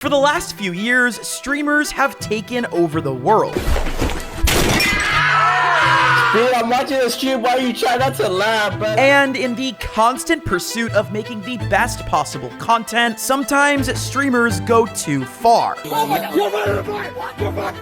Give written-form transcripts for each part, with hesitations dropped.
For the last few years, streamers have taken over the world. Dude, I'm watching the stream while you try not to laugh, bro. And in the constant pursuit of making the best possible content, sometimes streamers go too far. Oh my God.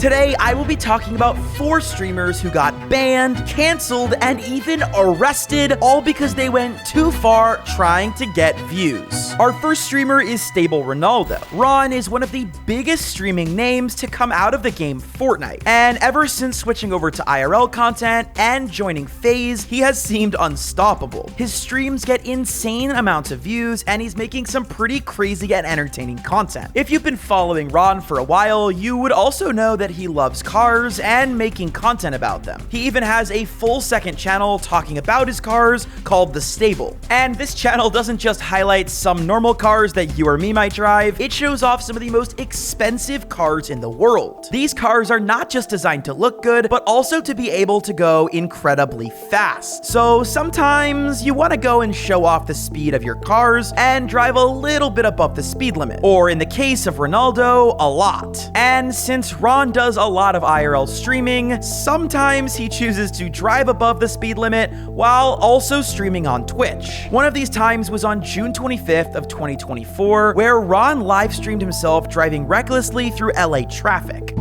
Today, I will be talking about 4 streamers who got banned, canceled, and even arrested, all because they went too far trying to get views. Our first streamer is Stable Ronaldo. Ron is one of the biggest streaming names to come out of the game Fortnite, and ever since switching over to IRL content and joining FaZe, he has seemed unstoppable. His streams get insane amounts of views, and he's making some pretty crazy and entertaining content. If you've been following Ron for a while, you would also know that he loves cars and making content about them. He even has a full second channel talking about his cars called The Stable. And this channel doesn't just highlight some normal cars that you or me might drive, it shows off some of the most expensive cars in the world. These cars are not just designed to look good, but also to be able to go incredibly fast. So sometimes you want to go and show off the speed of your cars and drive a little bit above the speed limit. Or in the case of Ronaldo, a lot. And since Ron does a lot of IRL streaming, sometimes he chooses to drive above the speed limit while also streaming on Twitch. One of these times was on June 25th of 2024, where Ron live streamed himself driving recklessly through LA traffic.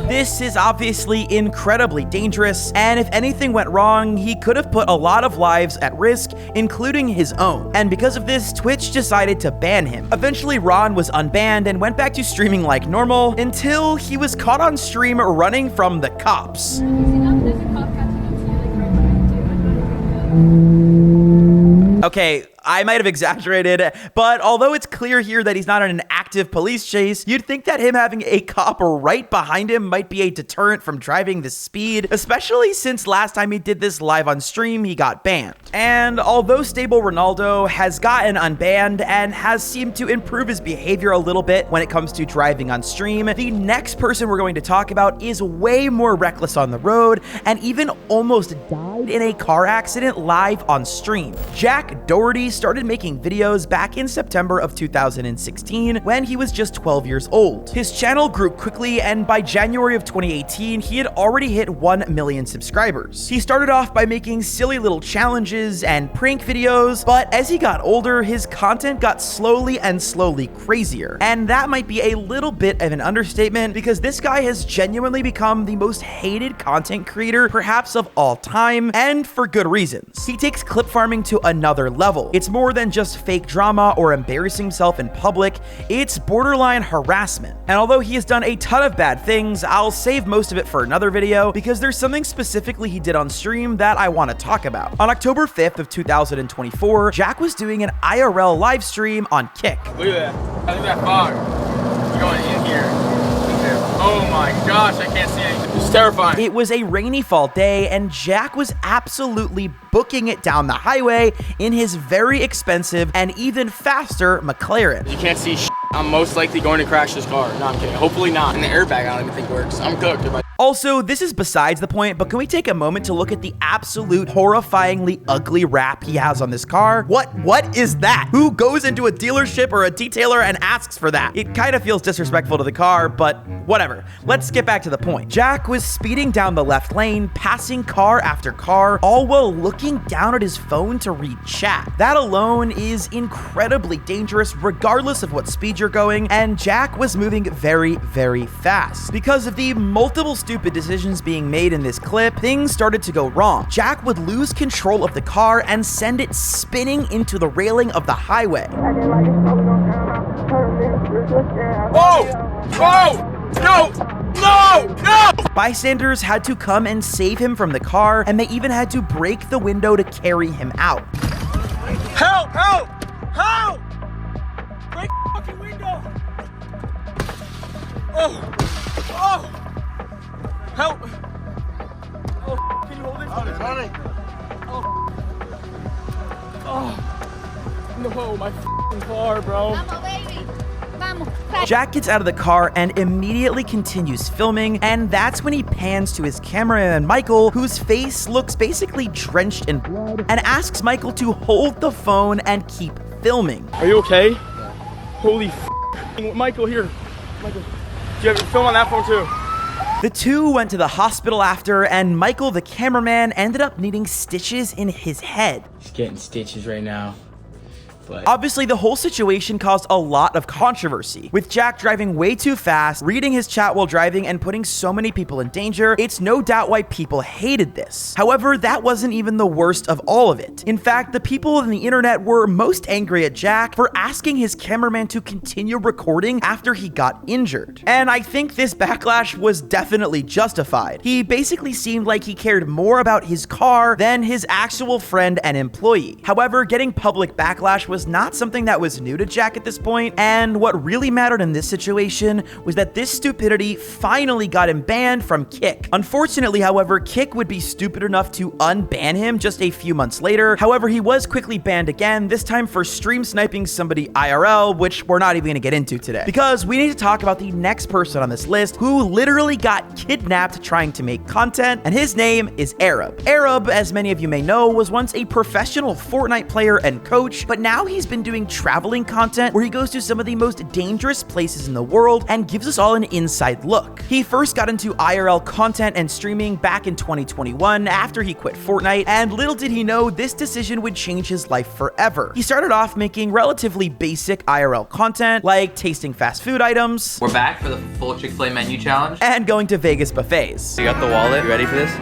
This is obviously incredibly dangerous, and if anything went wrong, he could have put a lot of lives at risk, including his own. And because of this, Twitch decided to ban him. Eventually, Ron was unbanned and went back to streaming like normal until he was caught on stream running from the cops. Okay, I might have exaggerated, but although it's clear here that he's not on an active police chase, you'd think that him having a cop right behind him might be a deterrent from driving this speed, especially since last time he did this live on stream, he got banned. And although Stable Ronaldo has gotten unbanned and has seemed to improve his behavior a little bit when it comes to driving on stream, the next person we're going to talk about is way more reckless on the road and even almost died in a car accident live on stream. Jack Doherty started making videos back in September of 2016 when he was just 12 years old. His channel grew quickly, and by January of 2018, he had already hit 1 million subscribers. He started off by making silly little challenges and prank videos, but as he got older, his content got slowly crazier. And that might be a little bit of an understatement, because this guy has genuinely become the most hated content creator perhaps of all time, and for good reasons. He takes clip farming to another level. It's more than just fake drama or embarrassing himself in public, it's borderline harassment. And although he has done a ton of bad things, I'll save most of it for another video because there's something specifically he did on stream that I want to talk about. On October 5th of 2024, Jack was doing an IRL live stream on Kick. Look at that. Look at that fog. We're going in here. Oh my gosh, I can't see anything. It's terrifying. It was a rainy fall day, and Jack was absolutely booking it down the highway in his very expensive and even faster McLaren. You can't see shit. I'm most likely going to crash this car. No, I'm kidding. Hopefully not. And the airbag I don't even think works. I'm cooked. Also, this is besides the point, but can we take a moment to look at the absolute horrifyingly ugly wrap he has on this car? What is that? Who goes into a dealership or a detailer and asks for that? It kind of feels disrespectful to the car, but whatever. Let's get back to the point. Jack was speeding down the left lane, passing car after car, all while looking down at his phone to read chat. That alone is incredibly dangerous regardless of what speed you're going, and Jack was moving very fast. Because of the multiple stupid decisions being made in this clip, things started to go wrong. Jack would lose control of the car and send it spinning into the railing of the highway. Whoa! Whoa! No! No! No! Bystanders had to come and save him from the car, and they even had to break the window to carry him out. Help! Help! Help! Break the fucking window! Oh! Oh! Help! Oh, can you hold it? Honey. Oh! No, my fucking car, bro. Vamos, baby. Vamos. Jack gets out of the car and immediately continues filming, and that's when he pans to his cameraman Michael, whose face looks basically drenched in blood, and asks Michael to hold the phone and keep filming. Are you okay? Holy Michael, here. Michael, do you have your film on that phone too? The two went to the hospital after, and Michael, the cameraman, ended up needing stitches in his head. He's getting stitches right now. But obviously, the whole situation caused a lot of controversy. With Jack driving way too fast, reading his chat while driving, and putting so many people in danger, it's no doubt why people hated this. However, that wasn't even the worst of all of it. In fact, the people on the internet were most angry at Jack for asking his cameraman to continue recording after he got injured. And I think this backlash was definitely justified. He basically seemed like he cared more about his car than his actual friend and employee. However, getting public backlash was not something that was new to Jack at this point, and what really mattered in this situation was that this stupidity finally got him banned from Kick. Unfortunately, however, Kick would be stupid enough to unban him just a few months later. However, he was quickly banned again, this time for stream sniping somebody IRL, which we're not even gonna get into today, because we need to talk about the next person on this list who literally got kidnapped trying to make content, and his name is Arab. Arab, as many of you may know, was once a professional Fortnite player and coach, but now he's been doing traveling content where he goes to some of the most dangerous places in the world and gives us all an inside look. He first got into IRL content and streaming back in 2021 after he quit Fortnite, and little did he know this decision would change his life forever. He started off making relatively basic IRL content like tasting fast food items. We're back for the full Chick-fil-A menu challenge. And going to Vegas buffets. You got the wallet? You ready for this?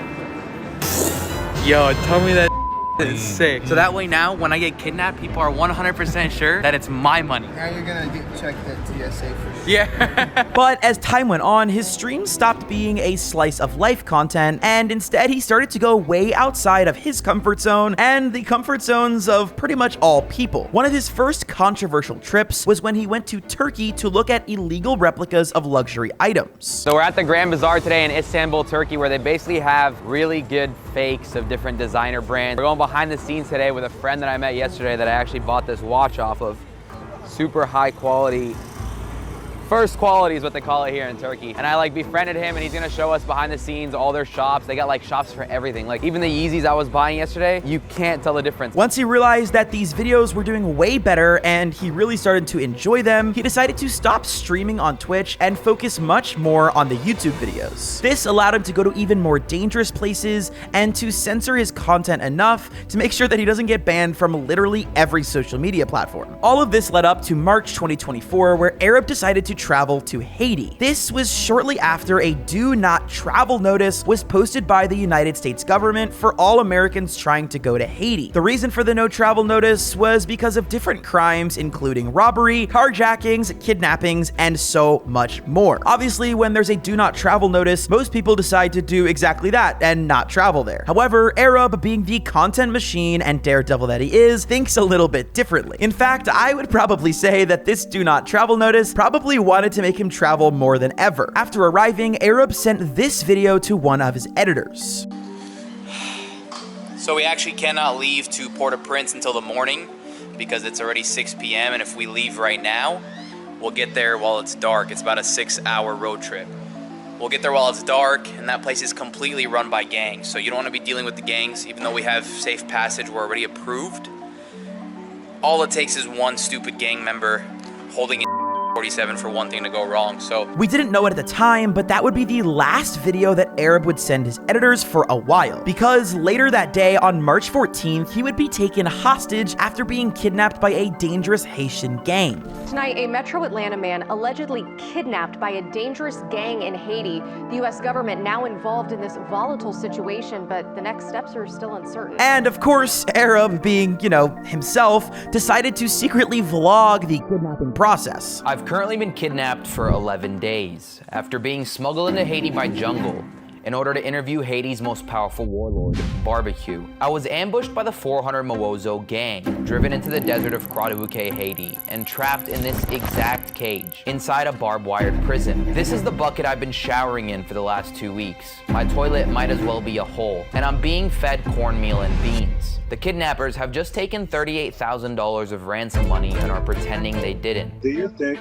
Yo, tell me that is sick. So that way now, when I get kidnapped, people are 100% sure that it's my money. Now you're gonna get checked at TSA for sure. Yeah. But as time went on, his streams stopped being a slice of life content, and instead he started to go way outside of his comfort zone and the comfort zones of pretty much all people. One of his first controversial trips was when he went to Turkey to look at illegal replicas of luxury items. So we're at the Grand Bazaar today in Istanbul, Turkey, where they basically have really good fakes of different designer brands. We're going behind the scenes today with a friend that I met yesterday that I actually bought this watch off of. Super high quality. First quality is what they call it here in Turkey. And I befriended him, and he's gonna show us behind the scenes all their shops. They got shops for everything. Even the Yeezys I was buying yesterday, you can't tell the difference. Once he realized that these videos were doing way better and he really started to enjoy them, he decided to stop streaming on Twitch and focus much more on the YouTube videos. This allowed him to go to even more dangerous places and to censor his content enough to make sure that he doesn't get banned from literally every social media platform. All of this led up to March 2024, where Arab decided to travel to Haiti. This was shortly after a do not travel notice was posted by the United States government for all Americans trying to go to Haiti. The reason for the no travel notice was because of different crimes, including robbery, carjackings, kidnappings, and so much more. Obviously, when there's a do not travel notice, most people decide to do exactly that and not travel there. However, Arab, being the content machine and daredevil that he is, thinks a little bit differently. In fact, I would probably say that this do not travel notice probably wanted to make him travel more than ever. After arriving, Arab sent this video to one of his editors. So we actually cannot leave to Port-au-Prince until the morning because it's already 6 p.m. and if we leave right now, we'll get there while it's dark. It's about a 6-hour road trip. We'll get there while it's dark, and that place is completely run by gangs. So you don't want to be dealing with the gangs, even though we have safe passage, we're already approved. All it takes is one stupid gang member holding it 47 for one thing to go wrong. So we didn't know it at the time, but that would be the last video that Arab would send his editors for a while, because later that day on March 14th, he would be taken hostage after being kidnapped by a dangerous Haitian gang. Tonight, a Metro Atlanta man allegedly kidnapped by a dangerous gang in Haiti. The U.S. government now involved in this volatile situation, but the next steps are still uncertain. And of course, Arab, being, himself, decided to secretly vlog the kidnapping process. I've currently been kidnapped for 11 days after being smuggled into Haiti by Jungle in order to interview Haiti's most powerful warlord, Barbecue. I was ambushed by the 400 Mawozo gang, driven into the desert of Croix-de-Bouquet, Haiti, and trapped in this exact cage inside a barbed-wired prison. This is the bucket I've been showering in for the last 2 weeks. My toilet might as well be a hole, and I'm being fed cornmeal and beans. The kidnappers have just taken $38,000 of ransom money and are pretending they didn't. Do you think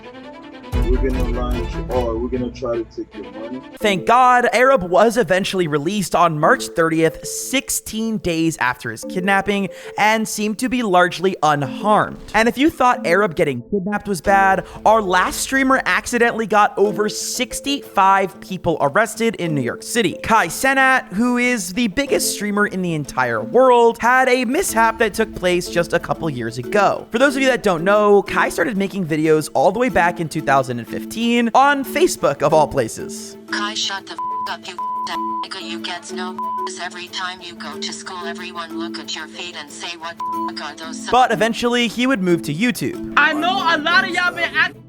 we're gonna launch, or we're gonna try to take your money. Thank God, Arab was eventually released on March 30th, 16 days after his kidnapping, and seemed to be largely unharmed. And if you thought Arab getting kidnapped was bad, our last streamer accidentally got over 65 people arrested in New York City. Kai Cenat, who is the biggest streamer in the entire world, had a mishap that took place just a couple years ago. For those of you that don't know, Kai started making videos all the way back in 2015 on Facebook, of all places. Kai, shut the up, you nigga. You get no every time you go to school. Everyone look at your feet and say, what are those? But eventually, he would move to YouTube. I know a lot of y'all been asking,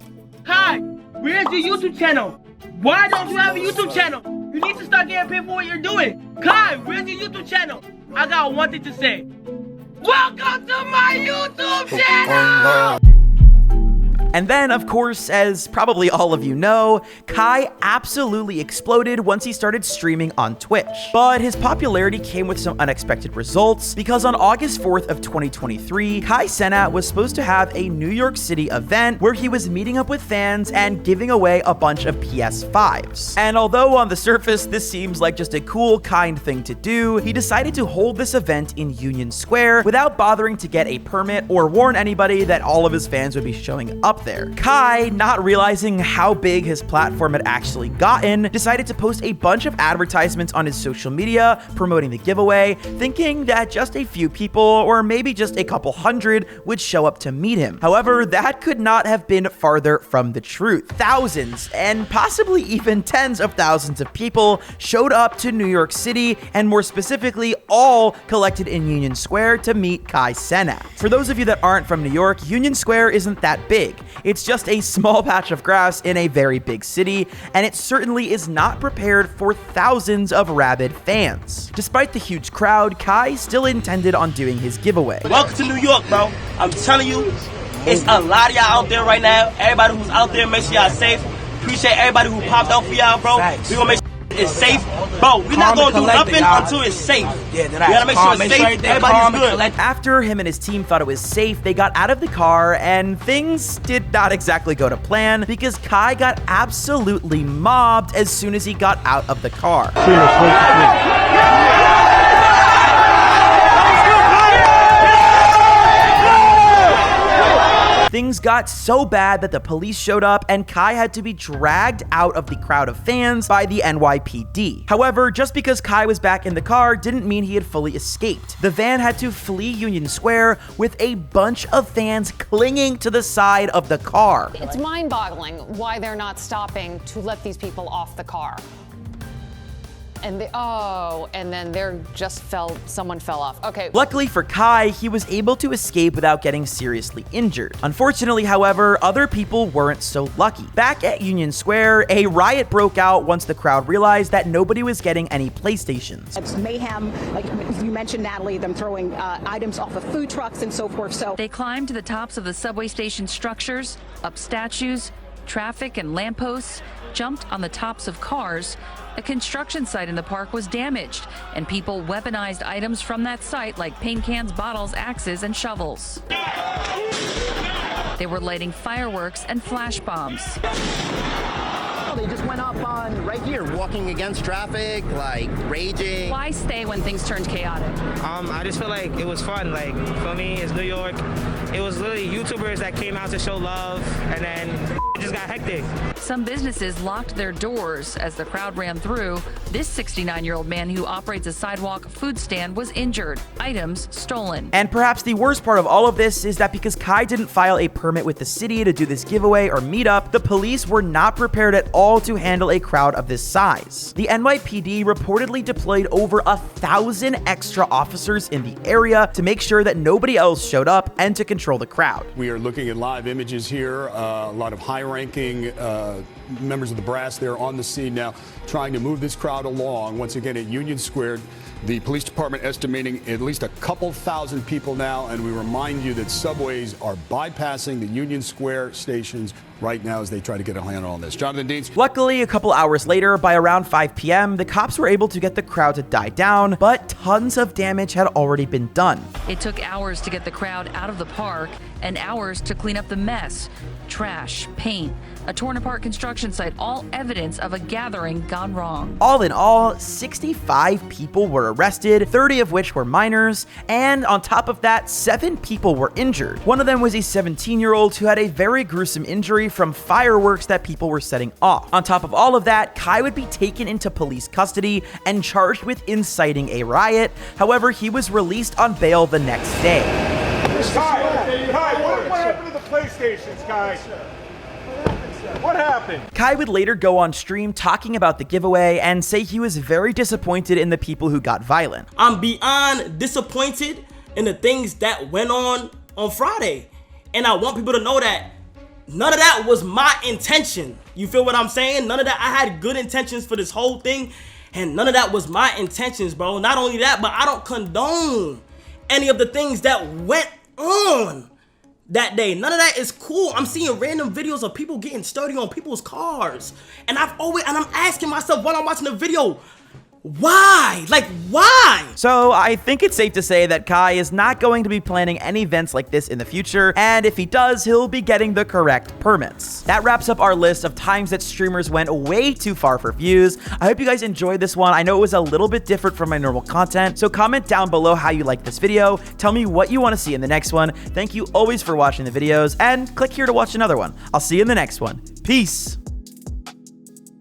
Kai, where's your YouTube channel? Why don't you have a YouTube channel? You need to start getting paid for what you're doing. Kai, where's your YouTube channel? I got one thing to say. Welcome to my YouTube channel! And then, of course, as probably all of you know, Kai absolutely exploded once he started streaming on Twitch. But his popularity came with some unexpected results, because on August 4th of 2023, Kai Cenat was supposed to have a New York City event where he was meeting up with fans and giving away a bunch of PS5s. And although on the surface this seems like just a cool, kind thing to do, he decided to hold this event in Union Square without bothering to get a permit or warn anybody that all of his fans would be showing up there. Kai, not realizing how big his platform had actually gotten, decided to post a bunch of advertisements on his social media promoting the giveaway, thinking that just a few people, or maybe just a couple hundred, would show up to meet him. However, that could not have been farther from the truth. Thousands, and possibly even tens of thousands of people showed up to New York City, and more specifically, all collected in Union Square to meet Kai Cenat. For those of you that aren't from New York, Union Square isn't that big. It's just a small patch of grass in a very big city, and it certainly is not prepared for thousands of rabid fans. Despite the huge crowd, Kai still intended on doing his giveaway. Welcome to New York, bro. I'm telling you, it's a lot of y'all out there right now. Everybody who's out there, make sure y'all safe. Appreciate everybody who popped out for y'all, bro. We gonna make sure it's safe. Bro, we're not gonna do nothing until it's safe. We gotta make sure it's safe. Everybody's good. After him and his team thought it was safe, they got out of the car, and things did not exactly go to plan, because Kai got absolutely mobbed as soon as he got out of the car. Things got so bad that the police showed up, and Kai had to be dragged out of the crowd of fans by the NYPD. However, just because Kai was back in the car didn't mean he had fully escaped. The van had to flee Union Square with a bunch of fans clinging to the side of the car. It's mind-boggling why they're not stopping to let these people off the car. And then someone fell off. Okay. Luckily for Kai, he was able to escape without getting seriously injured. Unfortunately, however, other people weren't so lucky. Back at Union Square, a riot broke out once the crowd realized that nobody was getting any PlayStations. It's mayhem, like you mentioned, Natalie, them throwing items off of food trucks and so forth. So they climbed to the tops of the subway station structures, up statues, traffic and lampposts, jumped on the tops of cars. A construction site in the park was damaged, and people weaponized items from that site like paint cans, bottles, axes, and shovels. They were lighting fireworks and flash bombs. They just went up on right here, walking against traffic, like raging. Why stay when things turned chaotic? I just feel like it was fun. Like, for me, it's New York. It was literally YouTubers that came out to show love, and then it just got hectic. Some businesses locked their doors as the crowd ran through. This 69-year-old man who operates a sidewalk food stand was injured, items stolen. And perhaps the worst part of all of this is that because Kai didn't file a permit with the city to do this giveaway or meetup, the police were not prepared at all to handle a crowd of this size. The NYPD reportedly deployed over 1,000 extra officers in the area to make sure that nobody else showed up and to control the crowd. We are looking at live images here, a lot of high-ranking members of the brass there on the scene now, trying to move this crowd along. Once again at Union Square, the police department estimating at least a couple thousand people now, and we remind you that subways are bypassing the Union Square stations right now as they try to get a handle on this. Jonathan Deans. Luckily, a couple hours later, by around 5 p.m., the cops were able to get the crowd to die down, but tons of damage had already been done. It took hours to get the crowd out of the park and hours to clean up the mess. Trash, paint, a torn apart construction site, all evidence of a gathering gone wrong. All in all, 65 people were arrested, 30 of which were minors, and on top of that, 7 people were injured. One of them was a 17-year-old who had a very gruesome injury from fireworks that people were setting off. On top of all of that, Kai would be taken into police custody and charged with inciting a riot. However, he was released on bail the next day. Kai, what happened to the PlayStations, Kai? What happened? Kai would later go on stream talking about the giveaway and say he was very disappointed in the people who got violent. I'm beyond disappointed in the things that went on Friday. And I want people to know that none of that was my intention. You feel what I'm saying? None of that. I had good intentions for this whole thing, and none of that was my intentions, bro. Not only that, but I don't condone any of the things that went on that day. None of that is cool. I'm seeing random videos of people getting sturdy on people's cars, and I'm asking myself while I'm watching the video, why? Like, why? So I think it's safe to say that Kai is not going to be planning any events like this in the future, and if he does, he'll be getting the correct permits. That wraps up our list of times that streamers went way too far for views. I hope you guys enjoyed this one. I know it was a little bit different from my normal content, so comment down below how you like this video. Tell me what you want to see in the next one. Thank you always for watching the videos, and click here to watch another one. I'll see you in the next one. Peace.